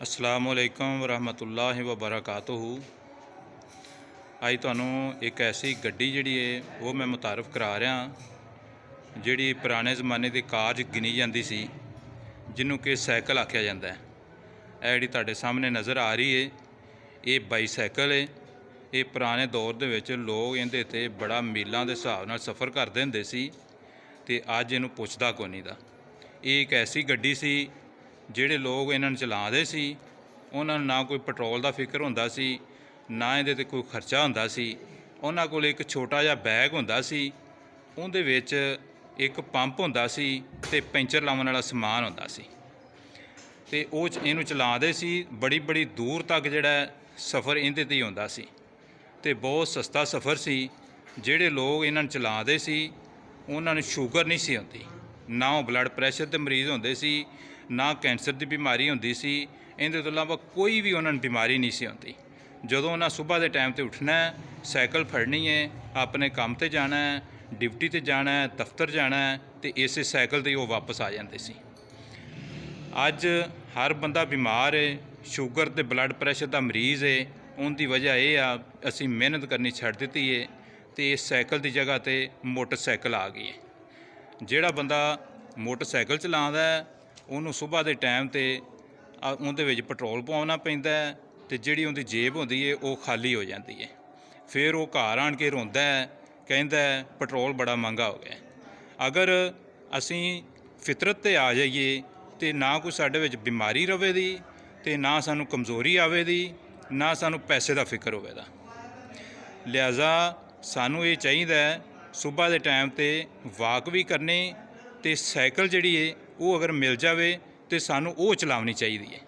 अस्सलामुअलैकुम वरहमतुल्लाहि वबरकातुहू। अज तुहानू एक ऐसी गड्डी जिहड़ी है वो मैं मुतारफ करा रहा जिहड़ी पुराने ज़माने की कार गिनी जाती सी, जिन्हों कि साइकिल आख्या जाता है। यह जिहड़ी तुहाडे सामने नज़र आ रही है ये बाईसाइकिल है। ये पुराने दौर दे विच लोग इहदे ते बड़ा मीलों के हिसाब नाल सफ़र करते हुंदे सी ते अज इहनूं पुछदा कोई नहीं दा। ये एक ऐसी गड्डी सी ਜਿਹੜੇ लोग इन्हां चलाते सी उन्हां नूं ना कोई पेट्रोल का फिक्र हुंदा सी, ना इहदे ते कोई खर्चा हुंदा सी। उन्हां कोल एक छोटा जिहा बैग हुंदा सी, उहदे विच एक पंप हुंदा सी ते पैंचर लाउण वाला समान हुंदा सी ते ओह इहनूं चलाते सी। बड़ी बड़ी दूर तक जिहड़ा सफ़र इहदे ते ही हुंदा सी ते बहुत सस्ता सफ़र सी। ਜਿਹੜੇ लोग इन्हां चलाते सी उन्हां नूं शूगर नहीं सी हुंदी, ना वो ब्लड प्रैशर के मरीज़ हुंदे सी, ना कैंसर की बीमारी होंदी सी। इहदे तो इलावा कोई भी उन्होंने बीमारी नहीं सी होंदी। जदों उन्हें सुबह के टाइम पर उठना है, साइकिल फड़नी है, अपने काम पर जाना है, ड्यूटी पर जाना है, दफ्तर जाना है, तो इस साइकिल पर वो वापस आ जाते सी। अज हर बंदा बीमार है, शूगर ते ब्लड प्रैशर का मरीज़ है। उनकी वजह यह आ असी मेहनत करनी छड्ड दित्ती है तो इस साइकिल की जगह पर मोटरसाइकिल आ गई है। जिहड़ा बंदा मोटरसाइकिल चलाता है उन्होंने सुबह के टाइम तो उहदे विच पेट्रोल पवाना पैंदा है ते जिहड़ी उहदी जेब होंदी है वो खाली हो जाती है। फिर वो घर आण के रोंदा है, कहंदा है पेट्रोल बड़ा महंगा हो गया। अगर असी फितरत ते आ जाइए तो ना कोई साडे विच बीमारी रवे दी ते ना सानू कमज़ोरी आवे दी, ना सानू पैसे का फिक्र होवे दा। लिहाजा सानू ये चाहिदा है सुबह के टाइम ते वाक भी करनी ते साइकिल जिहड़ी है वो अगर मिल जाए तो सानू वो चलानी चाहिए है।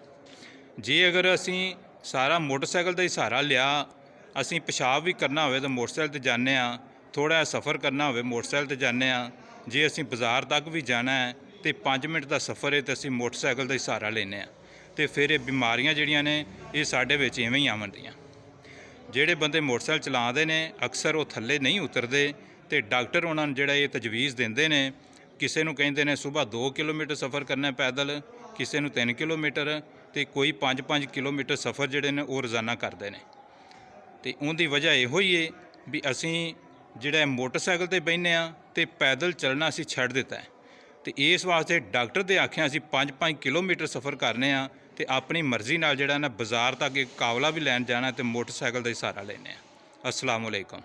जे अगर असी सारा मोटरसाइकिल का ही सहारा लिया, असी पेशाब भी करना हो तो मोटरसाइकिल ते जाने, थोड़ा सफ़र करना हो मोटरसाइकिल ते जाने, जे असी बाज़ार तक भी जाना है तो 5 मिनट का सफ़र है तो असी मोटरसाइकिल का ही सहारा लेने, तो फिर ये बीमारियां जिहड़ियां ने ये साडे विच इवें ही आउंदियां। जिहड़े बंदे मोटरसाइकिल चलाते हैं अक्सर वो थल्ले नहीं उतरते तो डॉक्टर उन्होंने जिहड़ा ये तजवीज़ देंदे ने। किसी नूं कहिंदे ने सुबह 2 किलोमीटर सफ़र करना पैदल, किसी नूं 3 किलोमीटर, तो कोई 5-5 किलोमीटर सफ़र जिहड़े ने वो रोज़ाना करते हैं। तो उनकी वजह इहो ही है भी असी जिहड़ा मोटरसाइकिल ते बहिने तो पैदल चलना असी छड्ड दिता है। तो इस वास्ते डॉक्टर दे आख्या असी 5-5 किलोमीटर सफ़र करने तो अपनी मर्जी नाल जिहड़ा ना बाज़ार तक एक कावला भी लैन जाना तो मोटरसाइकिल का ही सहारा लेने। अस्सलाम वालेकुम।